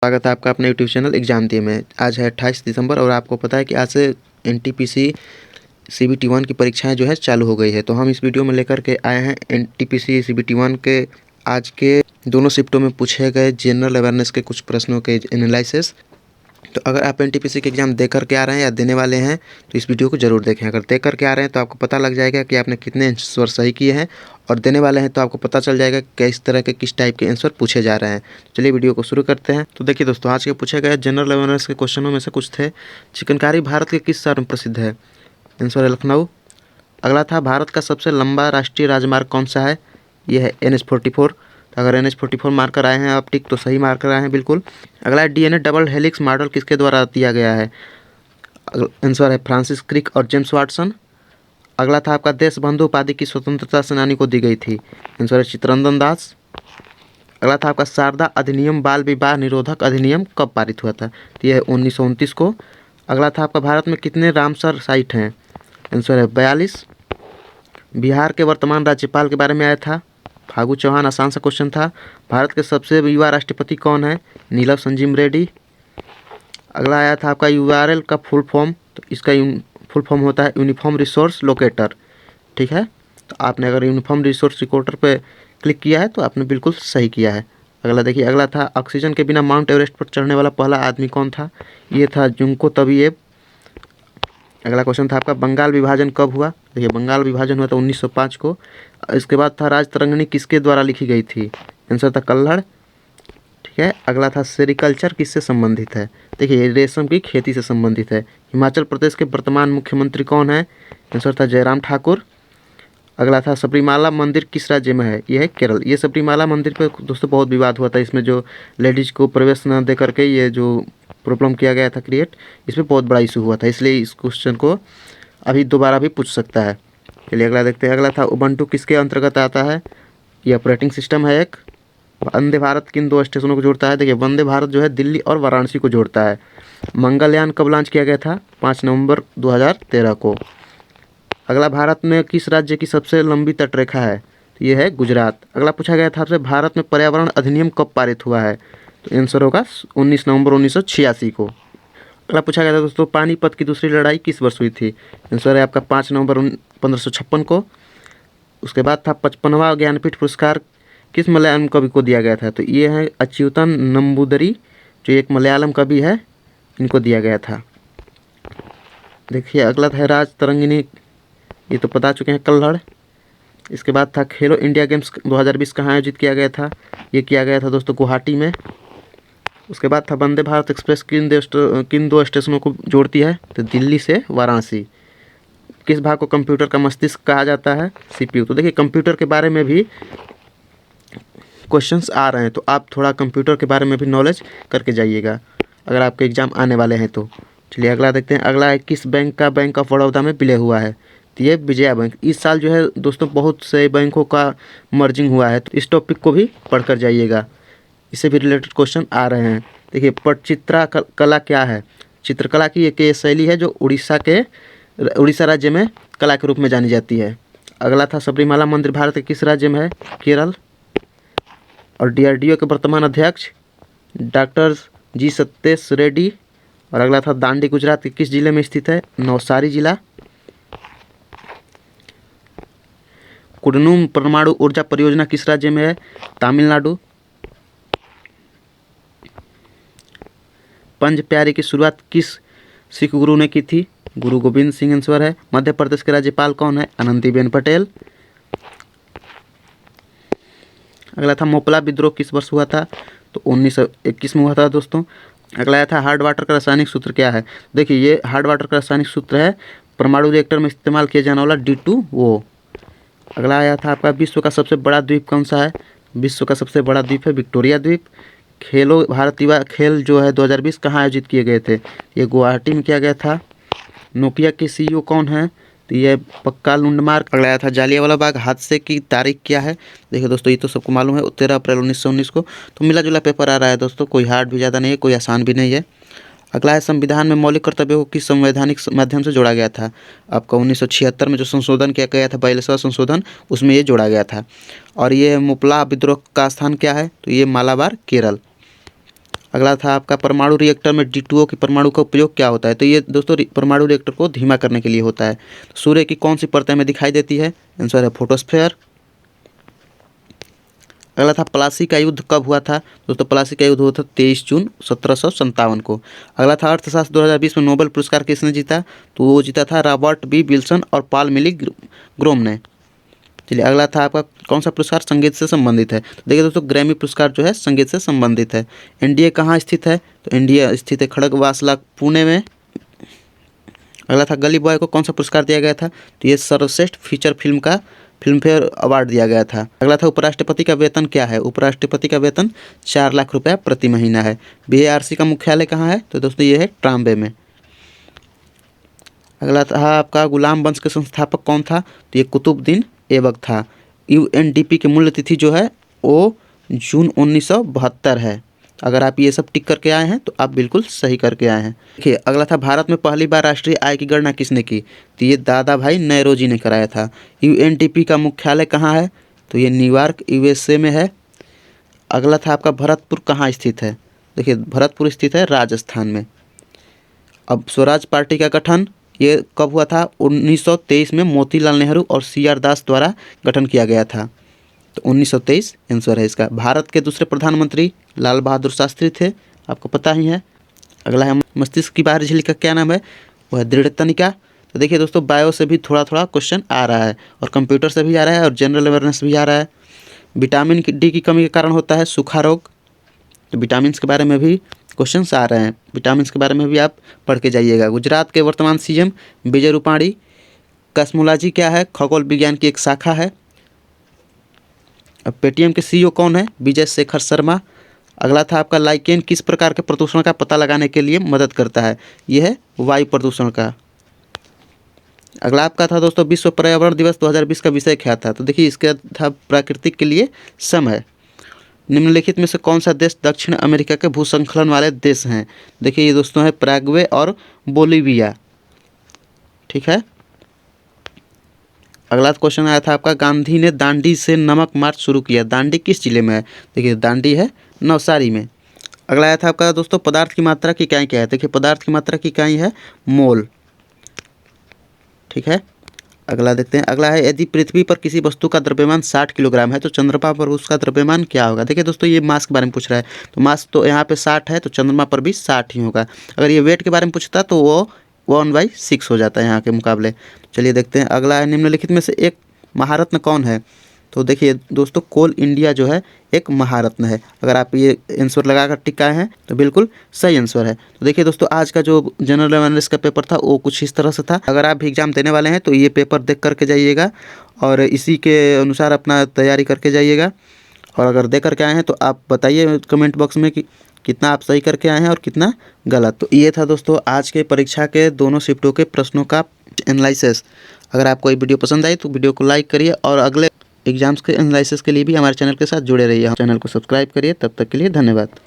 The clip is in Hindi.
स्वागत है आपका अपने यूट्यूब चैनल एग्जाम दिए में। आज है 28 दिसंबर और आपको पता है कि आज से एनटीपीसी सीबीटी 1 की परीक्षाएं जो है चालू हो गई है। तो हम इस वीडियो में लेकर के आए हैं एनटीपीसी सीबीटी 1 के आज के दोनों शिफ्टों में पूछे गए जनरल अवेयरनेस के कुछ प्रश्नों के एनालिसिस। तो अगर आप एनटीपीसी के एग्ज़ाम दे करके आ रहे हैं या देने वाले हैं तो इस वीडियो को ज़रूर देखें। अगर दे करके आ रहे हैं तो आपको पता लग जाएगा कि आपने कितने आंसर सही किए हैं, और देने वाले हैं तो आपको पता चल जाएगा कि किस तरह के किस टाइप के आंसर पूछे जा रहे हैं। चलिए वीडियो को शुरू करते हैं। तो देखिए दोस्तों, आज के पूछे गए जनरल अवेयरनेस के क्वेश्चनों में से कुछ थे। चिकनकारी भारत के किस शहर में प्रसिद्ध है? आंसर है लखनऊ। अगला था भारत का सबसे लंबा राष्ट्रीय राजमार्ग कौन सा है? यह है NH-44। तो अगर NH-44 मार्कर आए हैं आप टिक तो सही मार्कर आए हैं बिल्कुल। अगला है DNA डबल हेलिक्स मॉडल किसके द्वारा दिया गया है? आंसर है फ्रांसिस क्रिक और जेम्स वाटसन। अगला था आपका देश बंधु उपाधि की स्वतंत्रता सेनानी को दी गई थी? आंसर है चित्तरंजन दास। अगला था आपका शारदा अधिनियम बाल विवाह निरोधक अधिनियम कब पारित हुआ था? तो यह है 1929 को। अगला था आपका भारत में कितने रामसर साइट हैं? आंसर है 42। बिहार के वर्तमान राज्यपाल के बारे में आया था, फागू चौहान। आसान सा क्वेश्चन था। भारत के सबसे युवा राष्ट्रपति कौन है? नीलम संजीव रेड्डी। अगला आया था आपका URL का फुल फॉर्म। तो इसका फुल फॉर्म होता है यूनिफॉर्म रिसोर्स लोकेटर। ठीक है, तो आपने अगर यूनिफॉर्म रिसोर्स लोकेटर पे क्लिक किया है तो आपने बिल्कुल सही किया है। अगला देखिए, अगला था ऑक्सीजन के बिना माउंट एवरेस्ट पर चढ़ने वाला पहला आदमी कौन था? ये था जुंको तबिएब। अगला क्वेश्चन था आपका बंगाल विभाजन कब हुआ? देखिए, बंगाल विभाजन हुआ था 1905 को। इसके बाद था राज तरंगिणी किसके द्वारा लिखी गई थी? आंसर था कल्हड़। ठीक है, अगला था सेरिकल्चर किससे संबंधित है? देखिए, रेशम की खेती से संबंधित है। हिमाचल प्रदेश के वर्तमान मुख्यमंत्री कौन है? आंसर था जयराम ठाकुर। अगला था सबरीमाला मंदिर किस राज्य में है? यह है केरल। ये सबरीमाला मंदिर पे दोस्तों बहुत विवाद हुआ था। इसमें जो लेडीज़ को प्रवेश न दे करके ये जो प्रॉब्लम किया गया था क्रिएट, इसमें बहुत बड़ा इशू हुआ था, इसलिए इस क्वेश्चन को अभी दोबारा भी पूछ सकता है। चलिए अगला देखते हैं। अगला था उबंटू किसके अंतर्गत आता है? ये ऑपरेटिंग सिस्टम है एक। वंदे भारत किन दो स्टेशनों को जोड़ता है? देखिए, वंदे भारत जो है दिल्ली और वाराणसी को जोड़ता है। मंगलयान कब लॉन्च किया गया था? 5 नवंबर 2013 को। अगला भारत में किस राज्य की सबसे लंबी तटरेखा है? तो ये है गुजरात। अगला पूछा गया था आपसे भारत में पर्यावरण अधिनियम कब पारित हुआ है? तो आंसर होगा 19 नवंबर 1986 को। अगला पूछा गया था दोस्तों पानीपत की दूसरी लड़ाई किस वर्ष हुई थी? आंसर है आपका 5 नवंबर 1556 को। उसके बाद था 55वां ज्ञानपीठ पुरस्कार किस मलयालम कवि को दिया गया था? तो ये है अच्युतन नंबूदरी, जो एक मलयालम कवि है, इनको दिया गया था। देखिए, अगला था राज तरंगिणी, ये तो बता चुके हैं, कल्हड़। इसके बाद था खेलो इंडिया गेम्स 2020 कहाँ आयोजित किया गया था? ये किया गया था दोस्तों गुवाहाटी में। उसके बाद था वंदे भारत एक्सप्रेस किन दो स्टेशनों को जोड़ती है? तो दिल्ली से वाराणसी। किस भाग को कंप्यूटर का मस्तिष्क कहा जाता है? CPU। तो देखिए, कंप्यूटर के बारे में भी क्वेश्चंस आ रहे हैं, तो आप थोड़ा कंप्यूटर के बारे में भी नॉलेज करके जाइएगा अगर आपके एग्ज़ाम आने वाले हैं तो। चलिए अगला देखते हैं। अगला है किस बैंक का बैंक ऑफ बड़ौदा में विलय हुआ है? तो ये विजया बैंक। इस साल जो है दोस्तों बहुत से बैंकों का मर्जिंग हुआ है, तो इस टॉपिक को भी पढ़कर जाइएगा, इससे भी रिलेटेड क्वेश्चन आ रहे हैं। देखिए, पटचित्रा कला क्या है? चित्रकला की एक शैली है जो उड़ीसा राज्य में कला के रूप में जानी जाती है। अगला था सबरीमाला मंदिर भारत के किस राज्य में है? केरल। और DRDO के वर्तमान अध्यक्ष डॉक्टर G सतीश रेड्डी। और अगला था दांडी गुजरात के किस जिले में स्थित है? नवसारी जिला। कुडनूम परमाणु ऊर्जा परियोजना किस राज्य में है? तमिलनाडु। पंज प्यारे की शुरुआत किस सिख गुरु ने की थी? गुरु गोविंद सिंह आंसर है। मध्य प्रदेश के राज्यपाल कौन है? आनंदीबेन पटेल। अगला था मोपला विद्रोह किस वर्ष हुआ था? तो 1921 में हुआ था दोस्तों। अगला आया था हार्ड वाटर का रासायनिक सूत्र क्या है? देखिए, ये हार्ड वाटर का रासायनिक सूत्र है परमाणु रिएक्टर में इस्तेमाल किया जाने वाला D2O। अगला आया था आपका विश्व का सबसे बड़ा द्वीप कौन सा है? विश्व का सबसे बड़ा द्वीप है विक्टोरिया द्वीप। खेलो भारत युवा खेल जो है 2020 कहाँ आयोजित किए गए थे? ये गुवाहाटी में किया गया था। नोकिया के CEO कौन है? तो ये पक्का लुंडमार्क। अगला आया था जालियांवाला बाग हादसे की तारीख क्या है? देखिए दोस्तों, ये तो सबको मालूम है, 13 अप्रैल 1919 को। तो मिला जुला पेपर आ रहा है दोस्तों, कोई हार्ड भी ज़्यादा नहीं है, कोई आसान भी नहीं है। अगला है संविधान में मौलिक कर्तव्यों को किस संवैधानिक माध्यम से जोड़ा गया था? आपका 1976 में जो संशोधन किया गया था 42वां संशोधन, उसमें ये जोड़ा गया था। और ये मोपला विद्रोह का स्थान क्या है? तो ये मालाबार केरल। अगला था आपका परमाणु रिएक्टर में D2O की परमाणु का उपयोग क्या होता है। तो ये दोस्तों परमाणु रिएक्टर को धीमा करने के लिए होता है। सूर्य की कौन सी परत में दिखाई देती है। आंसर है फोटोस्फेयर। अगला था प्लासी का युद्ध कब हुआ था। दोस्तों प्लासी का युद्ध हुआ था 23 जून 1757 को। अगला था अर्थशास्त्र 2020 में नोबेल पुरस्कार किसने जीता। तो वो जीता था रॉबर्ट बी विल्सन और पॉल मिली ग्रोम ने। चलिए अगला था आपका कौन सा पुरस्कार संगीत से संबंधित है। तो देखिए दोस्तों ग्रैमी पुरस्कार जो है संगीत से संबंधित है। एनडीए कहाँ स्थित है। तो एनडीए स्थित है खड़गवासला पुणे में। अगला था गली बॉय को कौन सा पुरस्कार दिया गया था। तो ये सर्वश्रेष्ठ फीचर फिल्म का फिल्मफेयर अवार्ड दिया गया था। अगला था उपराष्ट्रपति का वेतन क्या है। उपराष्ट्रपति का वेतन 4 लाख रुपया प्रति महीना है। बीएआरसी का मुख्यालय कहाँ है। तो दोस्तों ये है ट्राम्बे में। अगला था आपका गुलाम वंश के संस्थापक कौन था। तो ये कुतुबुद्दीन ऐबक था। यूएनडीपी की मूल तिथि जो है वो जून 1972 है। अगर आप ये सब टिक करके आए हैं तो आप बिल्कुल सही करके आए हैं। देखिए अगला था भारत में पहली बार राष्ट्रीय आय की गणना किसने की। तो ये दादा भाई नौरोजी ने कराया था। यूएनडीपी का मुख्यालय कहाँ है। तो ये न्यूयॉर्क यूएसए में है। अगला था आपका भरतपुर कहाँ स्थित है। देखिए भरतपुर स्थित है राजस्थान में। अब स्वराज पार्टी का गठन ये कब हुआ था। 1923 में मोतीलाल नेहरू और CR दास द्वारा गठन किया गया था। तो 1923 आंसर है इसका। भारत के दूसरे प्रधानमंत्री लाल बहादुर शास्त्री थे, आपको पता ही है। अगला है मस्तिष्क की बाहरी झिल्ली का क्या नाम है। वह है दृढ़ तनिका। तो देखिए दोस्तों बायो से भी थोड़ा थोड़ा क्वेश्चन आ रहा है और कंप्यूटर से भी आ रहा है और जनरल अवेयरनेस भी आ रहा है। विटामिन डी की कमी के कारण होता है सूखा रोग। तो विटामिन के बारे में भी क्वेश्चन आ रहे हैं। विटामिन के बारे में भी आप पढ़ के जाइएगा। गुजरात के वर्तमान सीएम विजय रूपाणी। कस्मोलॉजी क्या है। खगोल विज्ञान की एक शाखा है। अब पेटीएम के CEO कौन है। विजय शेखर शर्मा। अगला था आपका लाइकेन किस प्रकार के प्रदूषण का पता लगाने के लिए मदद करता है। यह है वायु प्रदूषण का। अगला आपका था दोस्तों विश्व पर्यावरण दिवस 2020 का विषय क्या था। तो देखिए इसका था प्राकृतिक के लिए समय। निम्नलिखित में से कौन सा देश दक्षिण अमेरिका के भूसंखलन वाले देश हैं। देखिए ये दोस्तों है पैराग्वे और बोलीविया। ठीक है। अगला क्वेश्चन आया था आपका गांधी ने दांडी से नमक मार्च शुरू किया। दांडी किस जिले में है। देखिए दांडी है नवसारी में। अगला आया था आपका दोस्तों पदार्थ की मात्रा की इकाई क्या है। देखिए पदार्थ की मात्रा की इकाई है मोल। ठीक है। अगला देखते हैं। अगला है यदि पृथ्वी पर किसी वस्तु का द्रव्यमान 60 किलोग्राम है तो चंद्रमा पर उसका द्रव्यमान क्या होगा। देखिए दोस्तों ये मास के बारे में पूछ रहा है। तो मास तो यहाँ पे 60 है तो चंद्रमा पर भी 60 ही होगा। अगर ये वेट के बारे में पूछता तो वो 1/6 हो जाता है यहाँ के मुकाबले। चलिए देखते हैं। अगला है निम्नलिखित में से एक महारत्न कौन है। तो देखिए दोस्तों कोल इंडिया जो है एक महारत्न है। अगर आप ये आंसर लगाकर टिकाए हैं तो बिल्कुल सही आंसर है। तो देखिए दोस्तों आज का जो जनरल अवेयरनेस का पेपर था वो कुछ इस तरह से था। अगर आप भी एग्जाम देने वाले हैं तो ये पेपर देख करके जाइएगा और इसी के अनुसार अपना तैयारी करके जाइएगा। और अगर दे करके आए हैं तो आप बताइए कमेंट बॉक्स में कि कितना आप सही करके आए हैं और कितना गलत। तो ये था दोस्तों आज के परीक्षा के दोनों शिफ्टों के प्रश्नों का एनालिसिस। अगर आपको ये वीडियो पसंद आई तो वीडियो को लाइक करिए और अगले एग्जाम्स के एनालिसिस के लिए भी हमारे चैनल के साथ जुड़े रहिए। चैनल को सब्सक्राइब करिए। तब तक के लिए धन्यवाद।